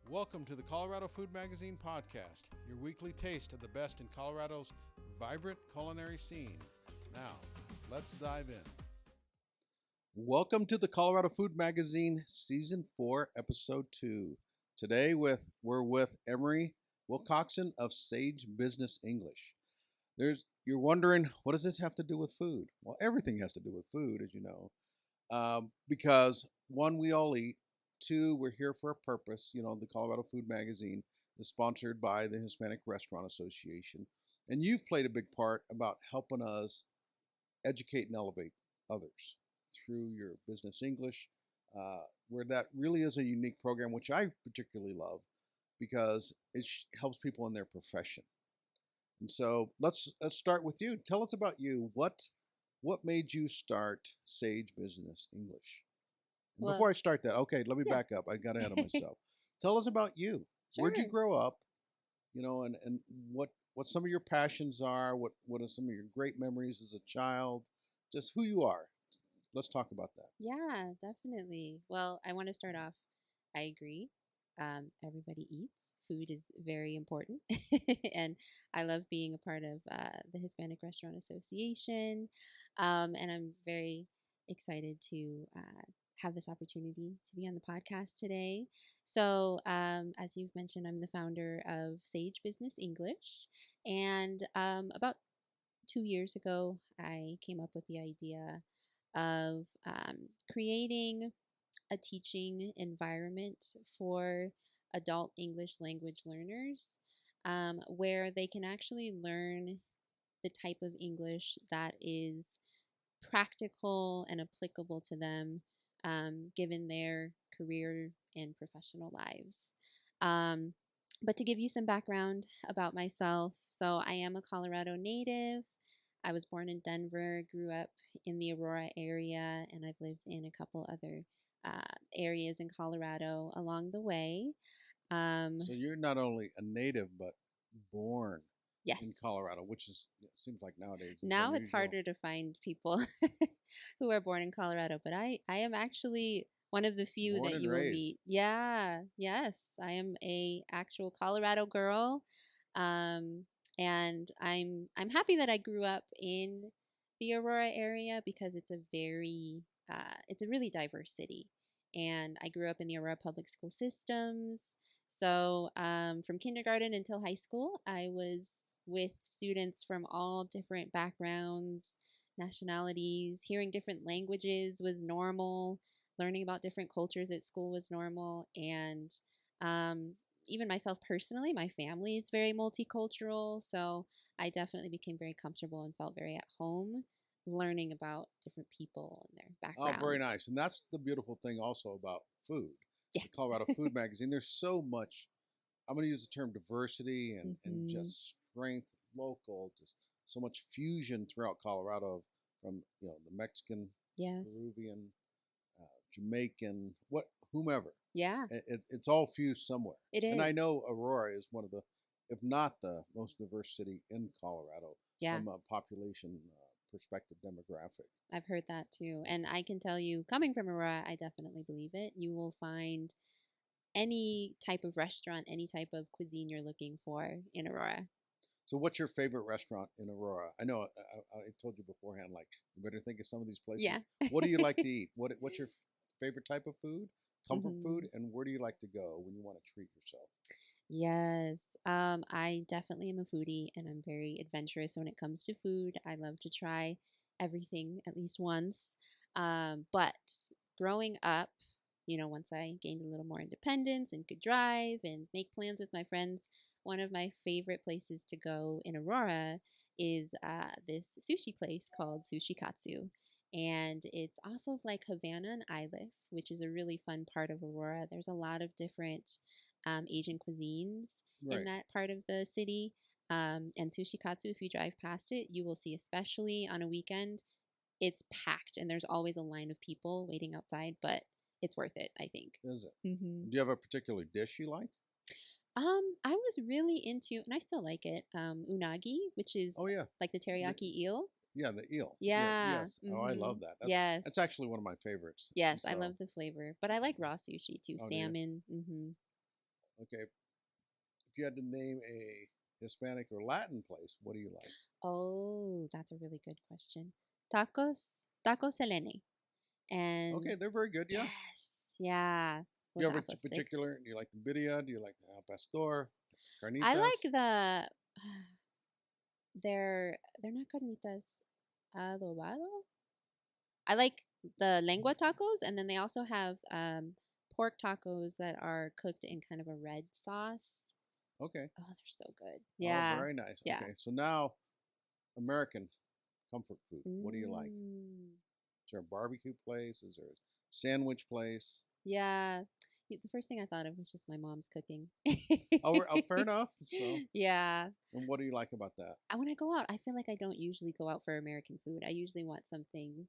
Welcome to the Colorado Food Magazine podcast, your weekly taste of the best in Colorado's vibrant culinary scene. Now, let's dive in. Welcome to the Colorado Food Magazine Season 4, Episode 2. Today we're with Emory Wilcoxen of Saige Business English. You're wondering, what does this have to do with food? Well, everything has to do with food, as you know, because one, we all eat. Two, we're here for a purpose. You know, the Colorado Food Magazine is sponsored by the Hispanic Restaurant Association. And you've played a big part about helping us educate and elevate others through your business English, where that really is a unique program, which I particularly love because it helps people in their profession. And so let's start with you. Tell us about you. What made you start Saige Business English? Well, before I start that, okay, let me back up. I got ahead of myself. Tell us about you. Sure. Where'd you grow up? You know, and what some of your passions are. What are some of your great memories as a child? Just who you are. Let's talk about that. Yeah, definitely. Well, I want to start off. I agree. Everybody eats. Food is very important. And I love being a part of the Hispanic Restaurant Association. And I'm very excited to have this opportunity to be on the podcast today. So, as you've mentioned, I'm the founder of Saige Business English. And about 2 years ago, I came up with the idea of creating a teaching environment for adult English language learners where they can actually learn the type of English that is practical and applicable to them given their career and professional lives. But to give you some background about myself, so I am a Colorado native. I was born in Denver, grew up in the Aurora area, and I've lived in a couple other areas in Colorado along the way. So you're not only a native, but born Yes. in Colorado, which seems like nowadays. Now it's harder to find people who are born in Colorado, but I am actually one of the few Born that and you will raised. meet. Yeah, yes, I am a actual Colorado girl, and I'm happy that I grew up in the Aurora area because it's a really diverse city, and I grew up in the Aurora public school systems. So from kindergarten until high school, I was with students from all different backgrounds, nationalities. Hearing different languages was normal. Learning about different cultures at school was normal. And even myself personally, my family is very multicultural. So I definitely became very comfortable and felt very at home learning about different people and their backgrounds. Oh, very nice. And that's the beautiful thing also about food. Yeah. The Colorado Food Magazine. There's so much, I'm going to use the term diversity and just strength, local, just so much fusion throughout Colorado from, you know, the Mexican, Peruvian, Jamaican, whomever. Yeah. It's all fused somewhere. It is. And I know Aurora is one of the, if not the most diverse city in Colorado from a population perspective demographic. I've heard that too. And I can tell you, coming from Aurora, I definitely believe it. You will find any type of restaurant, any type of cuisine you're looking for in Aurora. So what's your favorite restaurant in Aurora? I know I told you beforehand, like, you better think of some of these places. Yeah. What do you like to eat? What's your favorite type of food, comfort food, and where do you like to go when you want to treat yourself? Yes, I definitely am a foodie and I'm very adventurous when it comes to food. I love to try everything at least once. But growing up, you know, once I gained a little more independence and could drive and make plans with my friends, one of my favorite places to go in Aurora is this sushi place called Sushi Katsu. And it's off of like Havana and Iliff, which is a really fun part of Aurora. There's a lot of different Asian cuisines in that part of the city. And Sushi Katsu, if you drive past it, you will see, especially on a weekend, it's packed and there's always a line of people waiting outside, but it's worth it, I think. Is it? Mm-hmm. Do you have a particular dish you like? I was really into, and I still like it, unagi, which is like the teriyaki eel. Yeah, the eel. Yeah. Yes. Oh, I love that. That's actually one of my favorites. Yes, I love the flavor. But I like raw sushi too, salmon. Okay, if you had to name a Hispanic or Latin place, what do you like? Oh, that's a really good question. Tacos Selene. Okay, And they're very good. Yeah. yes, yeah, You was have a off of six. particular? Do you like the birria? Do you like the al pastor? I like Carnitas? the they're not carnitas adobado. I like the lengua tacos, and then they also have pork tacos that are cooked in kind of a red sauce. Okay. Oh, they're so good. Oh, Yeah, very nice. yeah. Okay, so now American comfort food. What do you like? Mm, Is there a barbecue place? Is there a sandwich place? yeah. The first thing I thought of was just my mom's cooking. Oh, fair enough. So, Yeah. and what do you like about that? When I go out, I feel like I don't usually go out for American food. I usually want something Oh,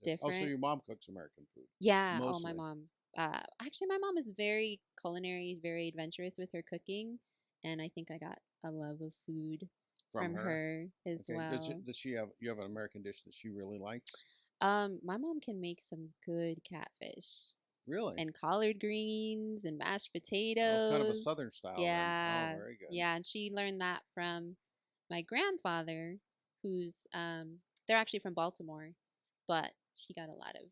so different. your mom cooks American food Yeah. Oh, my mostly mom. Actually, my mom is very culinary, very adventurous with her cooking, and I think I got a love of food from from her. her as Okay, well. does she have you have an American dish that she really likes? My mom can make some good catfish Really? and collard greens and mashed Oh, kind of a potatoes. southern style then. Oh, Yeah, very good. yeah, and she learned that from my grandfather, who's they're actually from Baltimore, but she got a lot of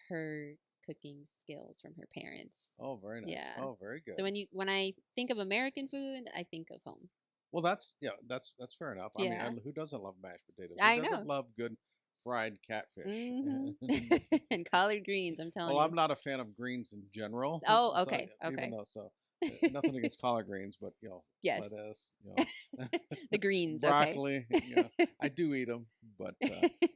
her cooking skills from her parents. Oh, very nice. Yeah. Oh, very So good. when I think of American food, I think of home. Well, that's fair enough. I mean, Yeah, who doesn't love mashed potatoes? Who I doesn't know. love good fried catfish? And collard greens, I'm telling Well, you. I'm not a fan of greens in general, Oh, so okay, even okay. though nothing against collard greens, but Yes. lettuce, The greens, okay. broccoli, I do eat them, but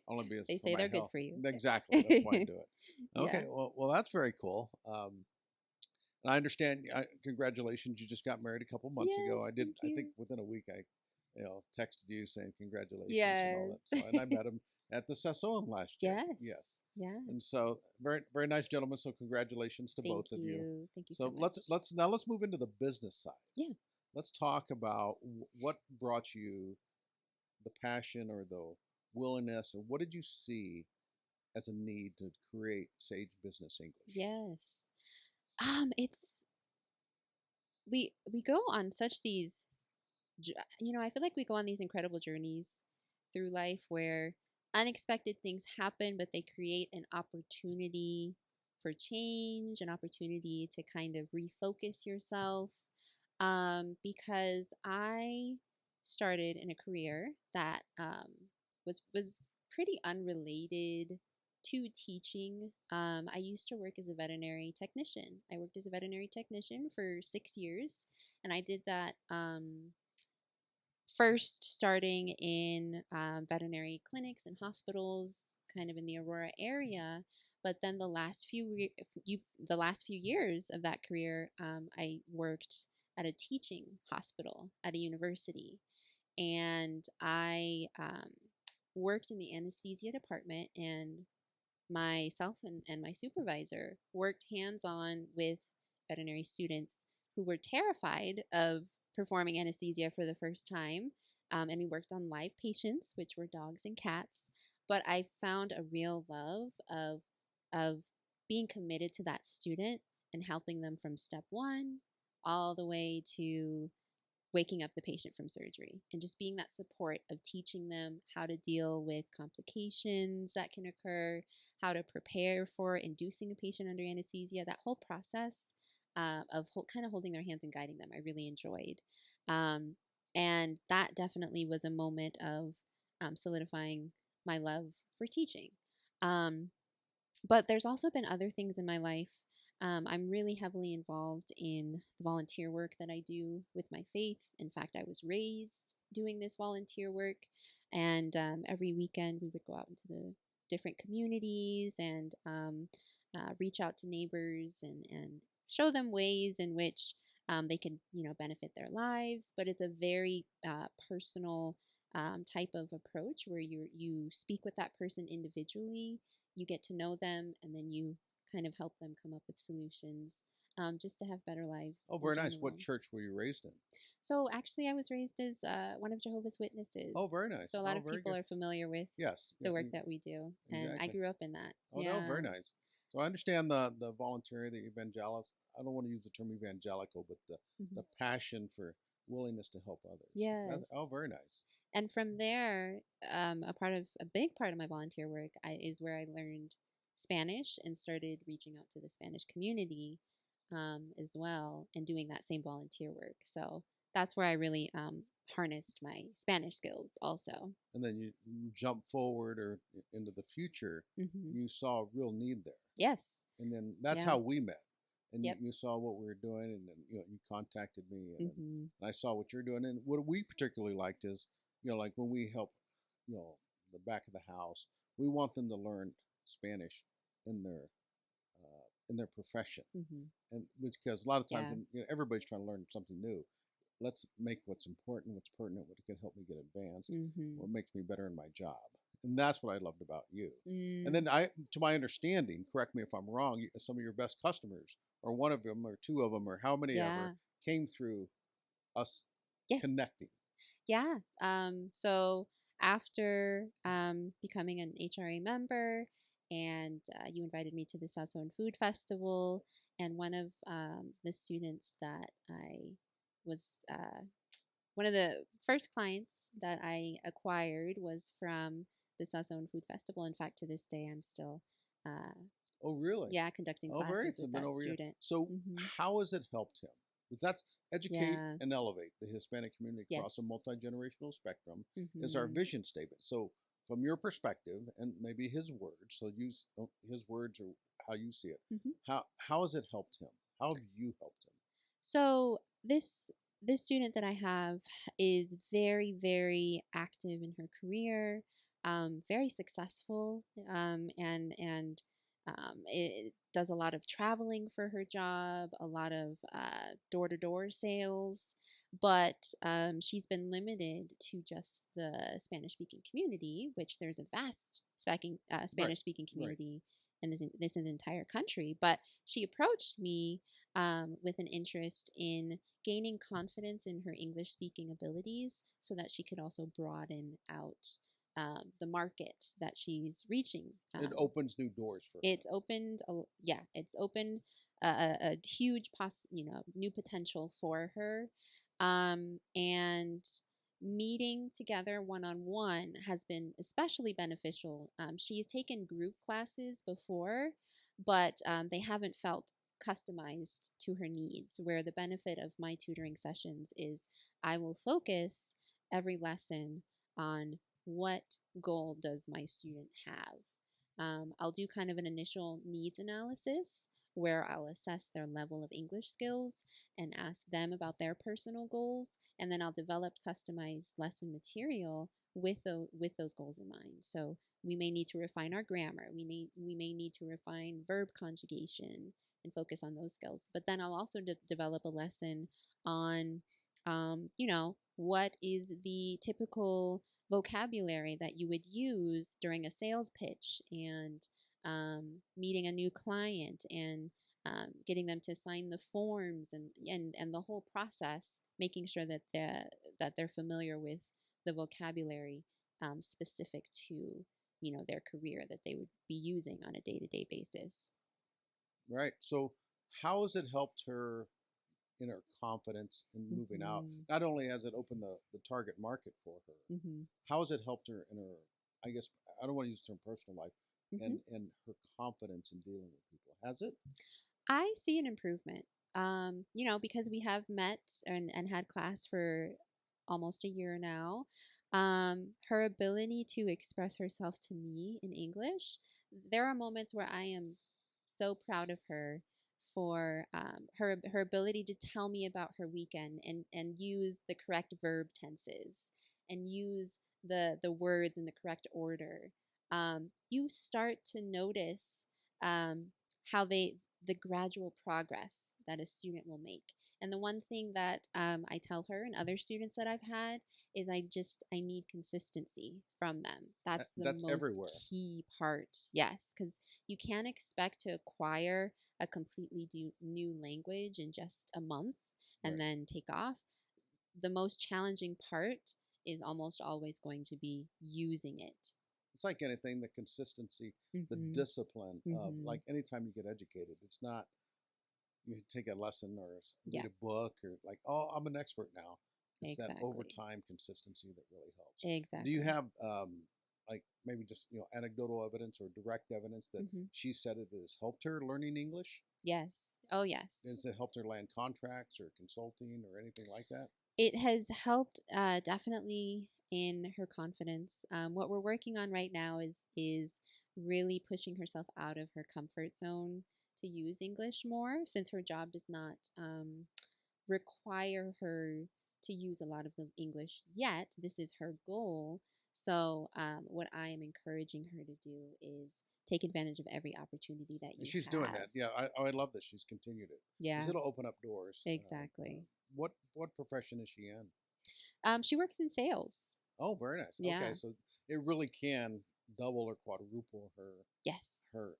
only because They for say my they're good health. for you. Exactly, that's why I do it. Yeah. Okay, well, that's very cool. And I understand. Congratulations, you just got married a couple months ago. Yes, thank I think you. within a week, I texted you saying congratulations and all that. Yes. So, and I met him at the Sassoon last year. Yes, Yes. Yeah. and so very very nice gentleman. So congratulations to Thank both of you. you. Thank you so So much. let's move into the business side. Yeah. Let's talk about what brought you the passion or the willingness, or what did you see as a need to create Sage Business English? Yes. It's we go on such these I feel like we go on these incredible journeys through life where unexpected things happen, but they create an opportunity for change, an opportunity to kind of refocus yourself. Because I started in a career that was pretty unrelated to teaching. I used to work as a veterinary technician. I worked as a veterinary technician for 6 years, and I did that first starting in veterinary clinics and hospitals, kind of in the Aurora area. But then the last few years of that career, I worked at a teaching hospital at a university, and I worked in the anesthesia department. And myself and my supervisor worked hands on with veterinary students who were terrified of performing anesthesia for the first time. And we worked on live patients, which were dogs and cats. But I found a real love of being committed to that student and helping them from step one all the way to waking up the patient from surgery, and just being that support of teaching them how to deal with complications that can occur, how to prepare for inducing a patient under anesthesia. That whole process kind of holding their hands and guiding them, I really enjoyed. Um, and that definitely was a moment of solidifying my love for teaching. Um, but there's also been other things in my life. I'm really heavily involved in the volunteer work that I do with my faith. In fact, I was raised doing this volunteer work, and every weekend we would go out into the different communities and reach out to neighbors and show them ways in which they can, benefit their lives. But it's a very personal type of approach where you speak with that person individually, you get to know them, and then you kind of help them come up with solutions just to have better lives Oh, in very nice. general. What church were you raised in? So actually, I was raised as one of Jehovah's Witnesses. Oh, very nice. So a lot Oh, of very people good. are familiar with Yes. the work that we do, and I Exactly. grew up in that. Oh, no, Yeah. very nice. So I understand the voluntary, the evangelis. I don't want to use the term evangelical, but the passion for willingness to help others. Oh, Yes. very nice. And from there, a big part of my volunteer work is where I learned Spanish and started reaching out to the Spanish community as well, and doing that same volunteer work. So that's where I really harnessed my Spanish skills also. And then you jump forward or into the future, you saw a real need there. Yes. And then that's how we met. And you saw what we were doing, and then you contacted me, and I saw what you're doing. And what we particularly liked is, like when we help, the back of the house, we want them to learn Spanish in their profession, and because a lot of times when, everybody's trying to learn something new, let's make what's important, what's pertinent, what can help me get advanced, what makes me better in my job. And that's what I loved about you. And then to my understanding, correct me if I'm wrong, some of your best customers, or one of them, or two of them, or how many ever, came through us connecting. Yeah. So after becoming an HRA member, and you invited me to the Southern Food Festival, and one of the students that I was one of the first clients that I acquired was from the Southern Food Festival. In fact, to this day, I'm still oh, really? Yeah, conducting classes with that student. So how has it helped him? Because that's educate and elevate the Hispanic community across a multi-generational spectrum is our vision statement. So from your perspective, and maybe his words, so use his words or how you see it, how has it helped him? How have you helped him? So this student that I have is very, very active in her career, very successful, and it does a lot of traveling for her job, a lot of door-to-door sales, but she's been limited to just the Spanish-speaking community, which there's a vast Spanish-speaking community in this entire country. But she approached me with an interest in gaining confidence in her English-speaking abilities so that she could also broaden out the market that she's reaching. It opens new doors for her. It's opened a huge new potential for her. And meeting together one-on-one has been especially beneficial. She has taken group classes before, but they haven't felt customized to her needs, where the benefit of my tutoring sessions is I will focus every lesson on what goal does my student have. I'll do kind of an initial needs analysis where I'll assess their level of English skills and ask them about their personal goals, and then I'll develop customized lesson material with those goals in mind. So we may need to refine our grammar. We may need to refine verb conjugation and focus on those skills. But then I'll also develop a lesson on, what is the typical vocabulary that you would use during a sales pitch, and meeting a new client, and getting them to sign the forms, and the whole process, making sure that they're familiar with the vocabulary specific to their career that they would be using on a day-to-day basis. Right. So how has it helped her in her confidence in moving out? Not only has it opened the target market for her, how has it helped her in her, I guess, I don't want to use the term personal life, and her confidence in dealing with people? Has it? I see an improvement. Because we have met and had class for almost a year now, her ability to express herself to me in English, there are moments where I am so proud of her for her ability to tell me about her weekend, and use the correct verb tenses, and use the words in the correct order. You start to notice how the gradual progress that a student will make. And the one thing that I tell her and other students that I've had is I need consistency from them. That's most everywhere. Key part. Yes, because you can't expect to acquire a completely new language in just a month and then take off. The most challenging part is almost always going to be using it. it's like anything, the consistency, the Mm-hmm. discipline of Mm-hmm. like anytime you get educated, it's not you take a lesson or Yeah, read a book or like, oh, I'm an expert now. It's that over exactly. time consistency that really helps. Do you Exactly. have like maybe just anecdotal evidence or direct evidence that Mm-hmm. she said it has helped her learning English? Yes. Oh, yes. Has it helped her land contracts or consulting or anything like that? It has helped definitely in her confidence. What we're working on right now is really pushing herself out of her comfort zone to use English more, since her job does not require her to use a lot of the English yet. This is her goal. So, what I am encouraging her to do is take advantage of every opportunity that And you she's doing have. that. Yeah, I love that she's continued it because Yeah, it'll open up doors. exactly. What profession is she in? She works in sales. Oh, very nice. Okay, Yeah. so it really can double or quadruple Yes, her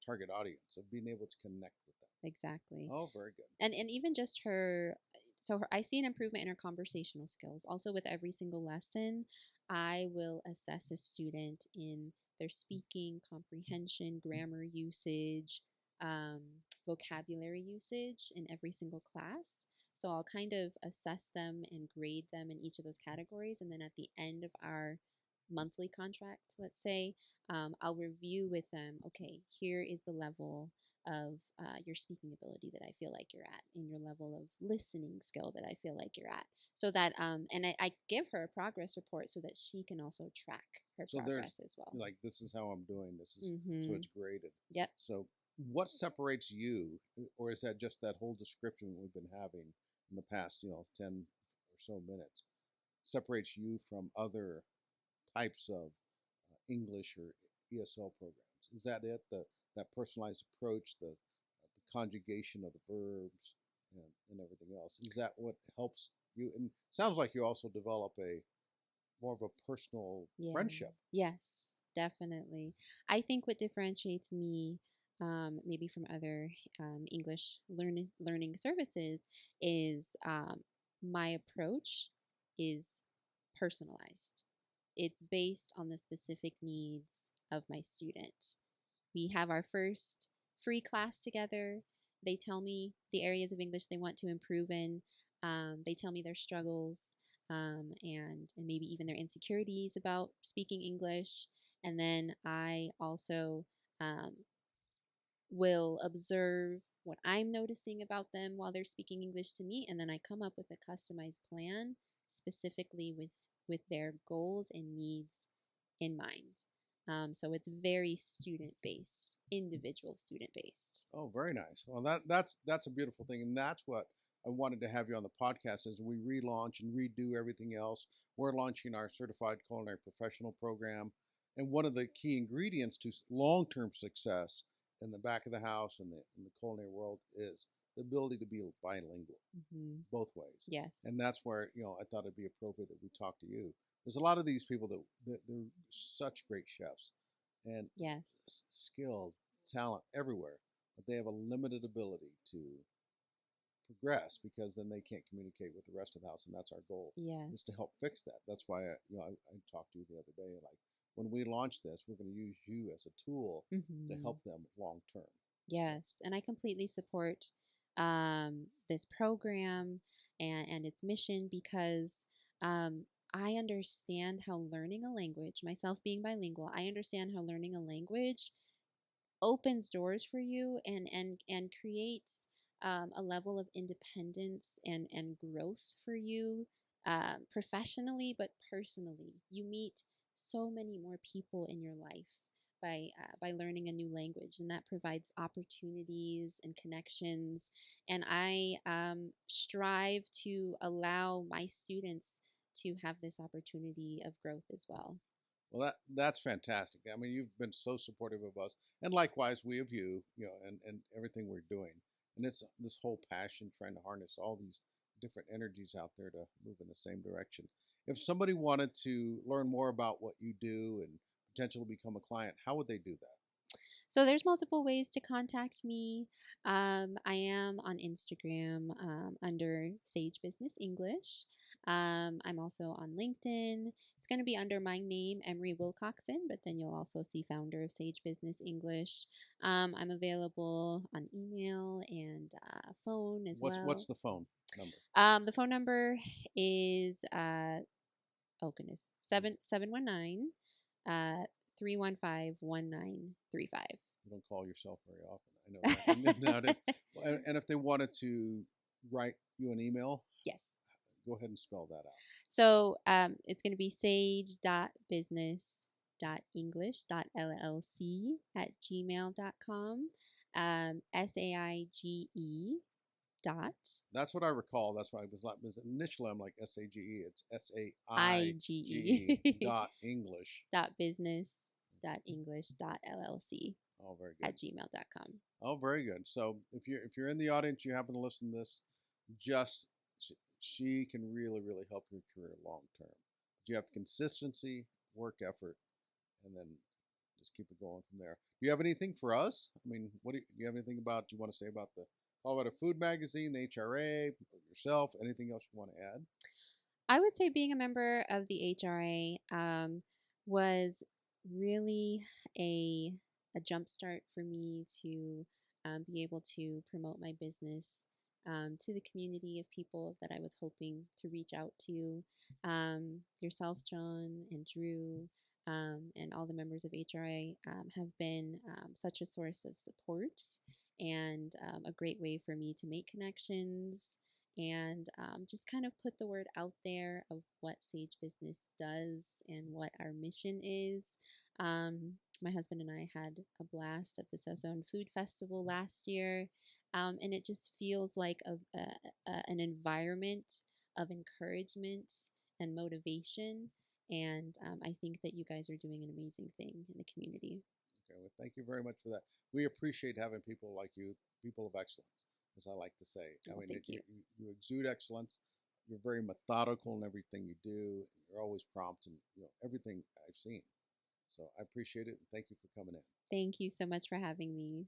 target audience of being able to connect with them. exactly. Oh, very good. And even just her, so her, I see an improvement in her conversational skills. Also, with every single lesson, I will assess a student in their speaking comprehension, grammar usage, um, vocabulary usage in every single class. So I'll kind of assess them and grade them in each of those categories, and then at the end of our monthly contract, let's say, I'll review with them. Okay, here is the level of your speaking ability that I feel like you're at, and your level of listening skill that I feel like you're at. So that, and I give her a progress report so that she can also track her So there's progress as well. like this is how I'm doing. This is so Mm-hmm. it's graded. Yep. So what separates you, or is that just that whole description we've been having in the past, 10 or so minutes, separates you from other types of English or ESL programs? Is that it? That personalized approach, the conjugation of the verbs and everything else. Is that what helps you? And sounds like you also develop a more of a personal Yeah. friendship. Yes, definitely. I think what differentiates me, maybe from other English learning services, is my approach is personalized. It's based on the specific needs of my student. We have our first free class together. They tell me the areas of English they want to improve in. They tell me their struggles, and maybe even their insecurities about speaking English. And then I also um, will observe what I'm noticing about them while they're speaking English to me, and then I come up with a customized plan specifically with their goals and needs in mind. So it's very student based, individual student based. Oh, very nice. Well, that's a beautiful thing, and that's what I wanted to have you on the podcast as we relaunch and redo everything else. We're launching our certified culinary professional program, and one of the key ingredients to long-term success in the back of the house and in the culinary world is the ability to be bilingual Mm-hmm. both ways. Yes. And that's where I thought it'd be appropriate that we talk to you. There's a lot of these people that they're such great chefs and Yes. skilled talent everywhere, but they have a limited ability to progress because then they can't communicate with the rest of the house, and that's our goal is to Yes. help fix that. That's why I talked to you the other day, like when we launch this, we're going to use you as a tool to Mm-hmm. help them long term. Yes, and I completely support this program and its mission because um, I understand how learning a language, myself being bilingual, I understand how learning a language opens doors for you and creates a level of independence and growth for you professionally, but personally. You meet so many more people in your life by learning a new language, and that provides opportunities and connections. And I strive to allow my students to have this opportunity of growth as well. Well, that's fantastic. I mean, you've been so supportive of us, and likewise we of you, and everything we're doing. And this whole passion, trying to harness all these different energies out there to move in the same direction. If somebody wanted to learn more about what you do and potentially become a client, how would they do that? So there's multiple ways to contact me. I am on Instagram under Saige Business English. I'm also on LinkedIn. It's going to be under my name, Emory Wilcoxen, but then you'll also see founder of Saige Business English. I'm available on email and phone as well. What's the phone number? The phone number is oh goodness, 719 315 1935. You don't call yourself very often. I know that. Nowadays. And if they wanted to write you an email, Yes. go ahead and spell that out. So it's going to be saige.business.english.llc@gmail.com. SAIGE dot. That's what I recall. That's why I was like, because initially I'm like SAGE. It's SAIGE dot English dot business dot English dot LLC Oh, very good. at gmail.com. Oh, very good. So if you're in the audience, you happen to listen to this, just she can really help your career long term. You have consistency, work effort, and then just keep it going from there. Do you have anything for us? I mean, do you have anything about you want to say about the Colorado Food Magazine, the HRA, yourself? Anything else you want to add? I would say being a member of the HRA was really a jumpstart for me to be able to promote my business to the community of people that I was hoping to reach out to. Yourself, John, and Drew, and all the members of HRA have been such a source of support and a great way for me to make connections and just kind of put the word out there of what Saige Business does and what our mission is. My husband and I had a blast at the Saison Food Festival last year, and it just feels like an environment of encouragement and motivation. And I think that you guys are doing an amazing thing in the community. Okay, well, thank you very much for that. We appreciate having people like you, people of excellence, as I like to say. Oh, thank you. You exude excellence. You're very methodical in everything you do. You're always prompt, and everything I've seen. So I appreciate it, and thank you for coming in. Thank you so much for having me.